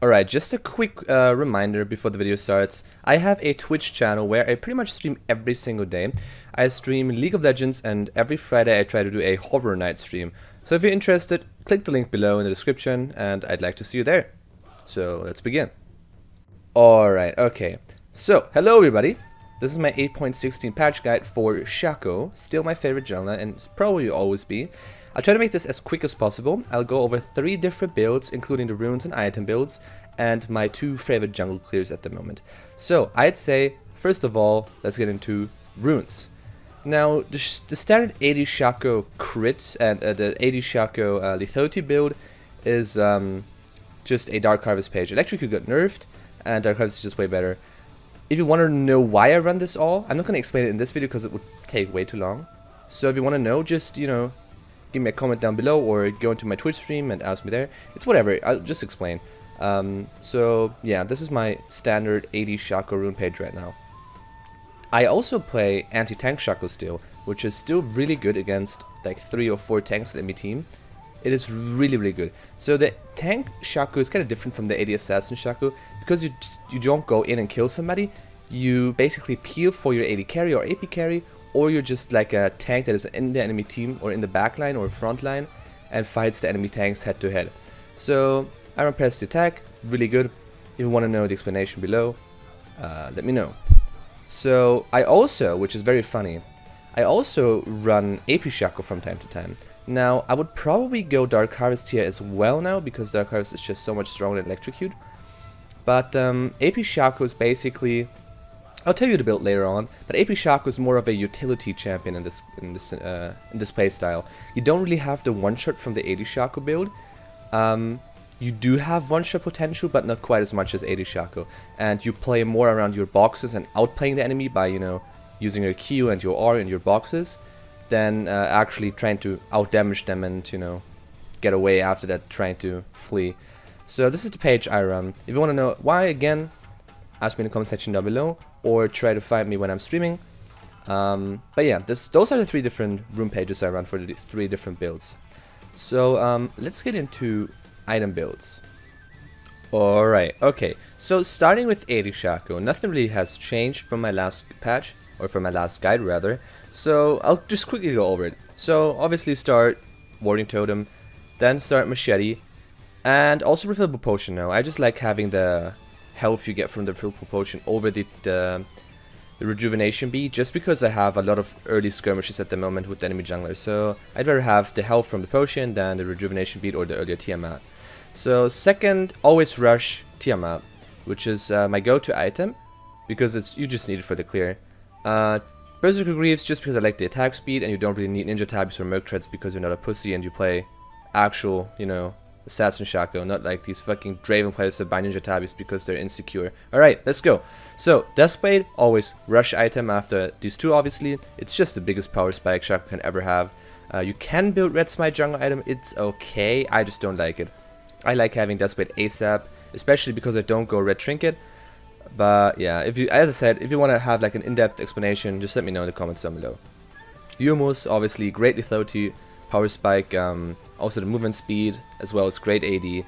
Alright, just a quick reminder before the video starts. I have a Twitch channel where I pretty much stream every single day. I stream League of Legends, and every Friday I try to do a Horror Night stream. So if you're interested, click the link below in the description and I'd like to see you there. So let's begin. Alright, okay. So, hello everybody. This is my 8.16 patch guide for Shaco, still my favorite jungler and probably will always be. I'll try to make this as quick as possible. I'll go over 3 different builds, including the runes and item builds, and my 2 favorite jungle clears at the moment. So, I'd say, first of all, let's get into runes. Now, the standard 80 Shaco crit and the 80 Shaco lethality build is just a Dark Harvest page. Electrocute got nerfed, and Dark Harvest is just way better. If you want to know why I run this all, I'm not going to explain it in this video because it would take way too long. So if you want to know, just, you know, give me a comment down below or go into my Twitch stream and ask me there. It's whatever, I'll just explain. So yeah, this is my standard 80 Shaco rune page right now. I also play anti-tank Shaco still, which is still really good against like 3 or 4 tanks in the enemy team. It is really good. So the tank Shaco is kind of different from the 80 assassin Shaco because you don't go in and kill somebody. You basically peel for your 80 carry or AP carry, or you're just like a tank that is in the enemy team or in the back line or front line and fights the enemy tanks head to head. So Iron Press the attack, really good. If you want to know the explanation below, let me know. So I also, which is very funny, I also run AP Shaco from time to time. Now, I would probably go Dark Harvest here as well now, because Dark Harvest is just so much stronger than Electrocute. But AP Shaco is basically, I'll tell you the build later on, but AP Shaco is more of a utility champion in this playstyle. You don't really have the one-shot from the 80 Shaco build. You do have one-shot potential, but not quite as much as 80 Shaco. And you play more around your boxes and outplaying the enemy by, you know, using your Q and your R in your boxes, than actually trying to out-damage them and, you know, get away after that, trying to flee. So this is the page I run. If you want to know why, again, ask me in the comment section down below, or try to find me when I'm streaming. But yeah, those are the 3 different room pages I run for the 3 different builds. So let's get into item builds. Alright, okay. So starting with 80 Shaco, nothing really has changed from my last patch, or from my last guide rather. So I'll just quickly go over it. So obviously start Warding Totem, then start Machete, and also Refillable Potion now. I just like having the health you get from the Refillable Potion over the Rejuvenation Bead, just because I have a lot of early skirmishes at the moment with the enemy jungler. So I'd rather have the health from the potion than the Rejuvenation Bead or the earlier Tiamat. So second, always rush Tiamat, which is my go-to item, because you just need it for the clear. Berserker Greaves just because I like the attack speed, and you don't really need Ninja Tabis or Merc Treads because you're not a pussy and you play actual, you know, Assassin Shaco, not like these fucking Draven players that buy Ninja Tabis because they're insecure. Alright, let's go. So, Deathblade, always rush item after these 2 obviously. It's just the biggest power spike Shaco can ever have. You can build Red Smite jungle item, it's okay, I just don't like it. I like having Deathblade ASAP, especially because I don't go Red Trinket. But yeah, as I said, if you want to have like an in-depth explanation, just let me know in the comments down below. Yumus, obviously great lethality, power spike, also the movement speed, as well as great AD.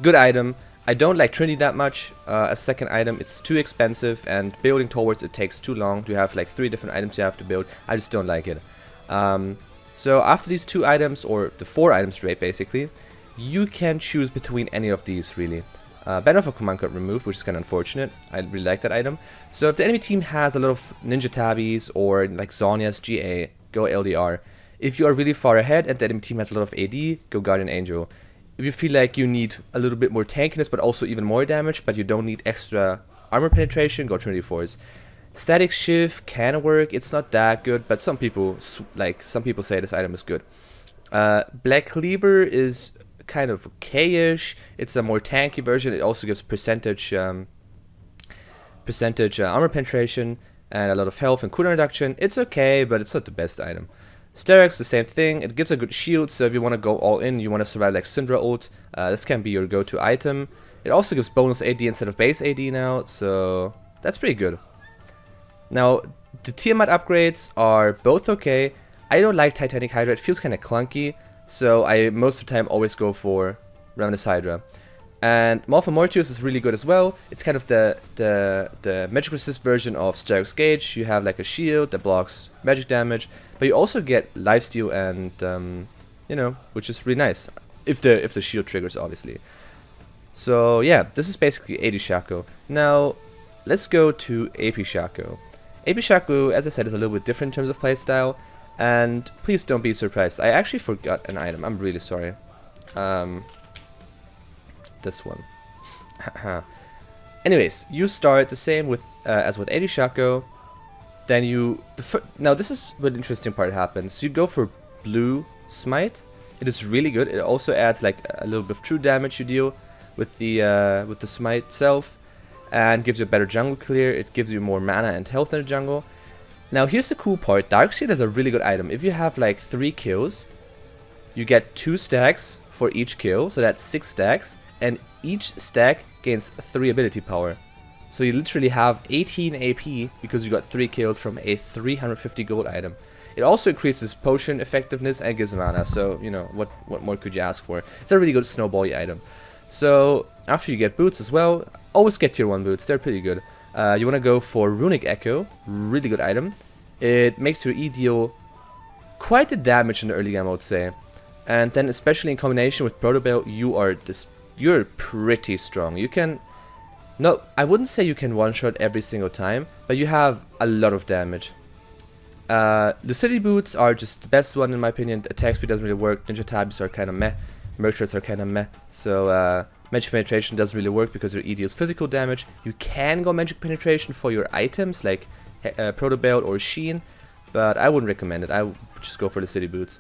Good item. I don't like Trinity that much as second item. It's too expensive, and building towards it takes too long. You have like 3 different items you have to build. I just don't like it. So after these 2 items, or the 4 items straight basically, you can choose between any of these really. Banner for Command got removed, which is kind of unfortunate. I really like that item. So if the enemy team has a lot of Ninja Tabis or like Zhonya's GA, go LDR. If you are really far ahead and the enemy team has a lot of AD, go Guardian Angel. If you feel like you need a little bit more tankiness but also even more damage, but you don't need extra armor penetration, go Trinity Force. Static Shift can work, it's not that good, but some people say this item is good. Black Cleaver is kind of okay-ish. It's a more tanky version. It also gives percentage armor penetration and a lot of health and cooldown reduction. It's okay, but it's not the best item. Sterak's the same thing. It gives a good shield, so if you want to go all in, you want to survive like Syndra ult, this can be your go-to item. It also gives bonus AD instead of base AD now, so that's pretty good. Now, the Tiamat upgrades are both okay. I don't like Titanic Hydra. It feels kind of clunky. So I most of the time always go for Ravenous Hydra. And Morpheus is really good as well. It's kind of the magic resist version of Stark's Gauge. You have like a shield that blocks magic damage, but you also get lifesteal and you know, which is really nice if the shield triggers, obviously. So yeah, this is basically AD Shaco. Now let's go to AP Shaco. AP Shaco, as I said, is a little bit different in terms of playstyle, and please don't be surprised. I actually forgot an item. I'm really sorry. This one. Anyways, you start the same with as with AD Shaco. Then you now this is where the interesting part happens. You go for blue smite. It is really good. It also adds like a little bit of true damage you deal with the smite itself, and gives you a better jungle clear. It gives you more mana and health in the jungle. Now here's the cool part. Darkseid is a really good item. If you have like 3 kills, you get 2 stacks for each kill, so that's 6 stacks, and each stack gains 3 ability power. So you literally have 18 AP because you got 3 kills from a 350 gold item. It also increases potion effectiveness and gives mana, so you know, what more could you ask for? It's a really good snowball-y item. So after you get boots as well, always get tier 1 boots, they're pretty good. You want to go for Runic Echo, really good item. It makes your E deal quite the damage in the early game, I would say. And then especially in combination with Proto Belt, you're pretty strong. You can, no, I wouldn't say you can one-shot every single time, but you have a lot of damage. The city boots are just the best one in my opinion. Attack speed doesn't really work. Ninja tabs are kind of meh. Merc threats are kind of meh. So magic penetration doesn't really work because your E deals physical damage. You can go magic penetration for your items like Proto Belt or Sheen, but I wouldn't recommend it. I would just go for the city boots.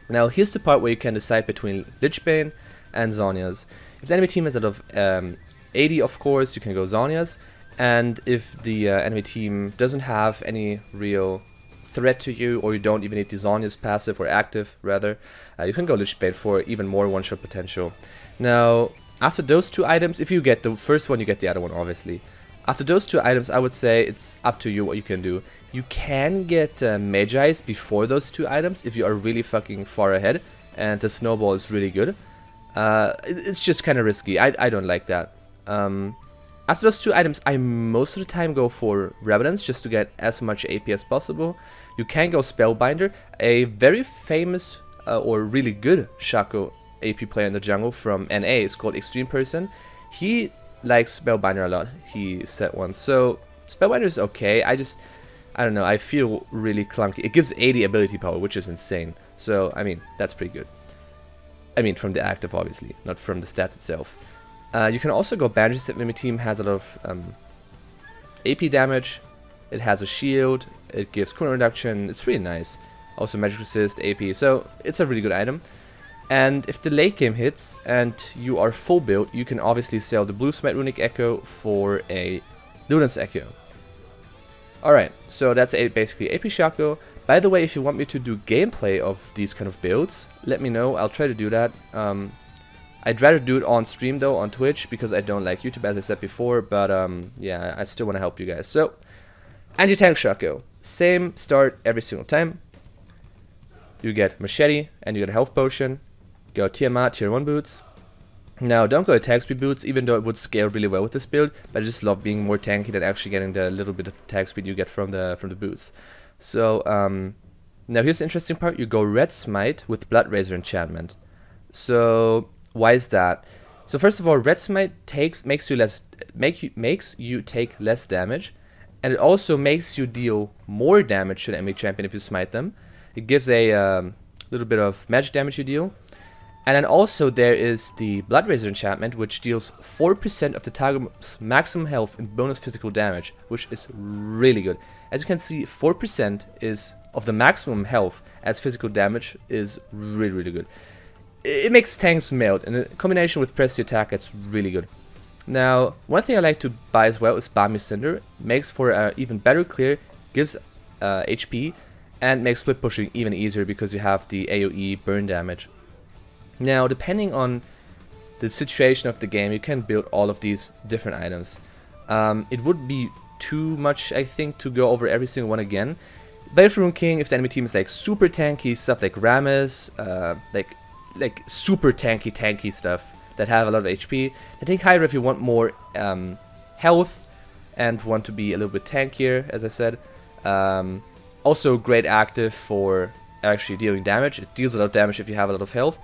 Now here's the part where you can decide between Lichbane and Zhonya's. If the enemy team has a lot of AD, of course, you can go Zhonya's. And if the enemy team doesn't have any real threat to you, or you don't even need the Zhonya's passive or active, rather, you can go Lichbane for even more one-shot potential. Now, after those 2 items, if you get the first one, you get the other one, obviously. After those 2 items, I would say it's up to you what you can do. You can get Magi's before those 2 items if you are really fucking far ahead, and the snowball is really good. It's just kind of risky. I don't like that. After those 2 items, I most of the time go for Revenants just to get as much AP as possible. You can go Spellbinder. A very famous or really good Shaco AP player in the jungle from NA is called Extreme Person. He likes Spellbinder a lot, he said once. So Spellbinder is okay. I don't know, I feel really clunky. It gives 80 ability power, which is insane. So, I mean, that's pretty good. I mean, from the active, obviously, not from the stats itself. You can also go Bandages if the enemy team has a lot of AP damage. It has a shield, it gives cooldown reduction, it's really nice. Also magic resist, AP, so it's a really good item. And if the late game hits and you are full build, you can obviously sell the Blue Smite Runic Echo for a Luden's Echo. Alright, so that's basically AP Shaco. By the way, if you want me to do gameplay of these kind of builds, let me know, I'll try to do that. I'd rather do it on stream though, on Twitch, because I don't like YouTube, as I said before, but yeah, I still want to help you guys. So, anti-tank Shaco. Same start every single time. You get Machete, and you get a health potion. Go Tiamat, tier 1 boots. Now, don't go attack speed boots, even though it would scale really well with this build, but I just love being more tanky than actually getting the little bit of attack speed you get from the boots. So, now here's the interesting part. You go Red Smite with Blood Razor enchantment. So, why is that? So first of all, Red Smite makes you take less damage, and it also makes you deal more damage to the enemy champion if you smite them. It gives a little bit of magic damage you deal, and then also there is the Blood Razor enchantment, which deals 4% of the target's maximum health and bonus physical damage, which is really good. As you can see, 4% is of the maximum health as physical damage is really good. It makes tanks melt, and in combination with Press the Attack, it's really good. Now, one thing I like to buy as well is Balmy Cinder. Makes for an even better clear, gives HP, and makes split pushing even easier because you have the AoE burn damage. Now, depending on the situation of the game, you can build all of these different items. It would be too much, I think, to go over every single one again. Blade of Rune King, if the enemy team is like super tanky, stuff like Rammus, like super tanky stuff, that have a lot of HP. They take Hydra if you want more health and want to be a little bit tankier, as I said. Also great active for actually dealing damage. It deals a lot of damage if you have a lot of health.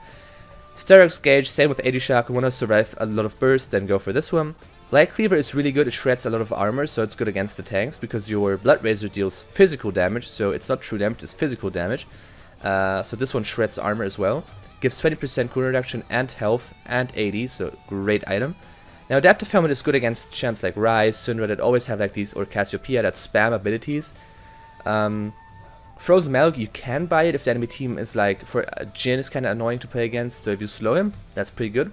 Sterox Gauge, same with 80 Shaco. Want to survive a lot of burst, then go for this one. Light Cleaver is really good. It shreds a lot of armor, so it's good against the tanks because your Blood Razor deals physical damage, so it's not true damage, it's physical damage. So this one shreds armor as well. Gives 20% cooldown reduction and health and 80, so great item. Now Adaptive Helmet is good against champs like Ryze, Syndra that always have like these, or Cassiopeia that spam abilities. Frozen Milk, you can buy it if the enemy team is like, for Jhin is kind of annoying to play against, so if you slow him, that's pretty good.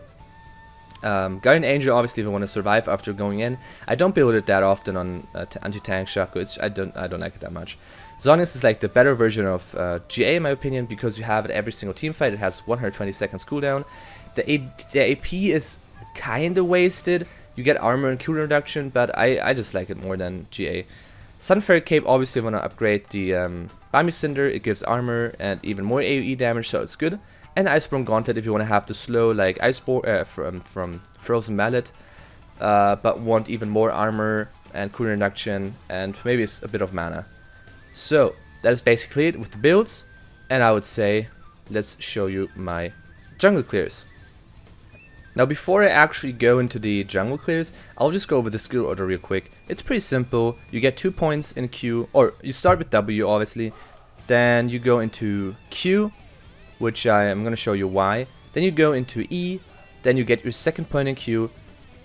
Guardian Angel, obviously, if you want to survive after going in. I don't build it that often on anti-tank Shaco. I don't like it that much. Zonius is like the better version of GA in my opinion, because you have it every single team fight. It has 120 seconds cooldown. The AP is kind of wasted. You get armor and cooldown reduction, but I just like it more than GA. Sunfire Cape, obviously, want to upgrade the Bami Cinder. It gives armor and even more AoE damage, so it's good. And Iceborne Gauntlet if you want to have the slow like Iceborne from Frozen Mallet, but want even more armor and cooldown reduction and maybe a bit of mana. So that is basically it with the builds, and I would say let's show you my jungle clears. Now before I actually go into the jungle clears, I'll just go over the skill order real quick. It's pretty simple. You get 2 points in Q, or you start with W obviously, then you go into Q, which I am going to show you why. Then you go into E, then you get your second point in Q,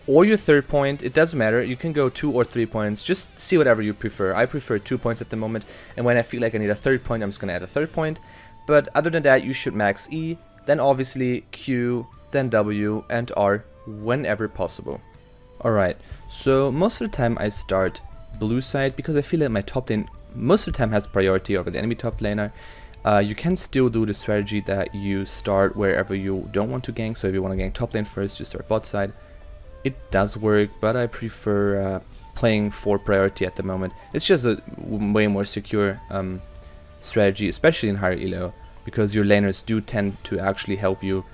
or your third point. It doesn't matter, you can go 2 or 3 points, just see whatever you prefer. I prefer 2 points at the moment, and when I feel like I need a third point, I'm just going to add a third point. But other than that, you should max E, then obviously Q, then W, and R whenever possible. Alright, so most of the time I start blue side, because I feel that my top lane most of the time has priority over the enemy top laner. You can still do the strategy that you start wherever you don't want to gank. So if you want to gank top lane first, you start bot side. It does work, but I prefer playing for priority at the moment. It's just a way more secure strategy, especially in higher elo, because your laners do tend to actually help you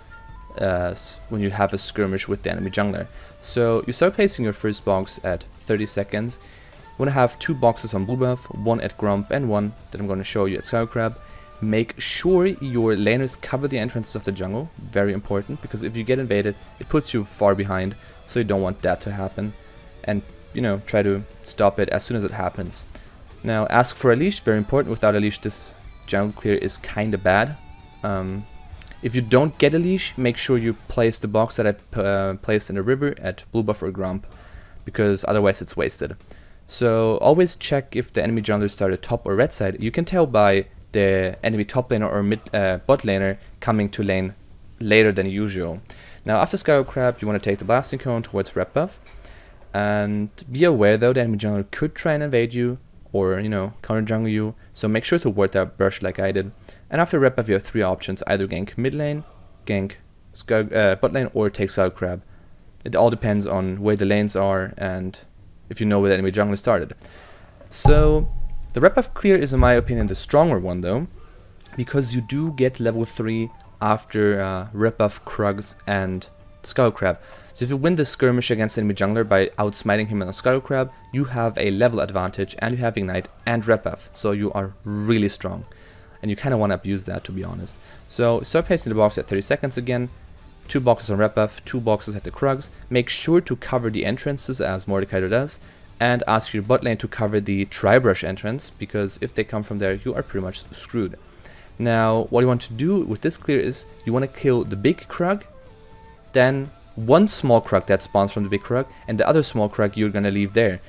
when you have a skirmish with the enemy jungler. So you start placing your first box at 30 seconds. You want to have 2 boxes on BLUEBUFF, 1 at Grump and 1 that I'm going to show you at Skycrab. Make sure your laners cover the entrances of the jungle, very important, because if you get invaded, it puts you far behind, so you don't want that to happen. And, you know, try to stop it as soon as it happens. Now, ask for a leash, very important. Without a leash, this jungle clear is kinda bad. If you don't get a leash, make sure you place the box that I placed in the river at BLUEBUFF or Grump, because otherwise it's wasted. So, always check if the enemy jungler started top or red side. You can tell by the enemy top laner or bot laner coming to lane later than usual. Now after Skycrab, you want to take the blasting cone towards REDBUFF, and be aware though the enemy jungler could try and invade you, or you know, counter jungle you, so make sure to ward that brush like I did. And after REDBUFF you have 3 options: either gank mid lane, gank bot lane, or take Skycrab. It all depends on where the lanes are and if you know where the enemy jungler started. So the REDBUFF clear is in my opinion the stronger one though, because you do get level 3 after REDBUFF, Krugs and Skullcrab. So if you win the skirmish against enemy jungler by outsmiting him on a Skullcrab, you have a level advantage and you have Ignite and REDBUFF, so you are really strong. And you kind of want to abuse that, to be honest. So start placing the box at 30 seconds again, 2 boxes on REDBUFF, 2 boxes at the Krugs. Make sure to cover the entrances as Mordecai does, and ask your bot lane to cover the Tribrush entrance, because if they come from there, you are pretty much screwed. Now, what you want to do with this clear is, you want to kill the big Krug, then 1 small Krug that spawns from the big Krug, and the other small Krug you're going to leave there.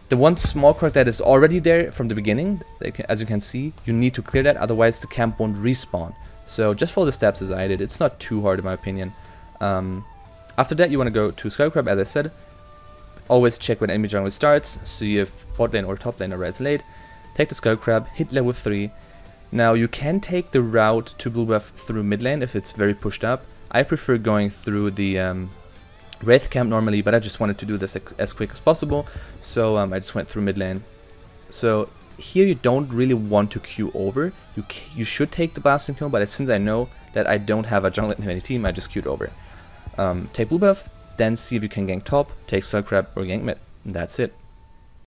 The 1 small Krug that is already there from the beginning, as you can see, you need to clear that, otherwise the camp won't respawn. So just follow the steps as I did, it's not too hard in my opinion. After that you want to go to Skullcrab, as I said. Always check when enemy jungle starts, see if bot lane or top lane arrives late. Take the Skullcrab, hit level 3. Now you can take the route to BLUEBUFF through mid lane if it's very pushed up. I prefer going through the Wraith camp normally, but I just wanted to do this as quick as possible, so I just went through mid lane. So here you don't really want to queue over. You should take the blasting cone, but since I know that I don't have a jungler in any team, I just queued over. take blue buff, then see if you can gank top, take Skull Crab, or gank mid. And that's it.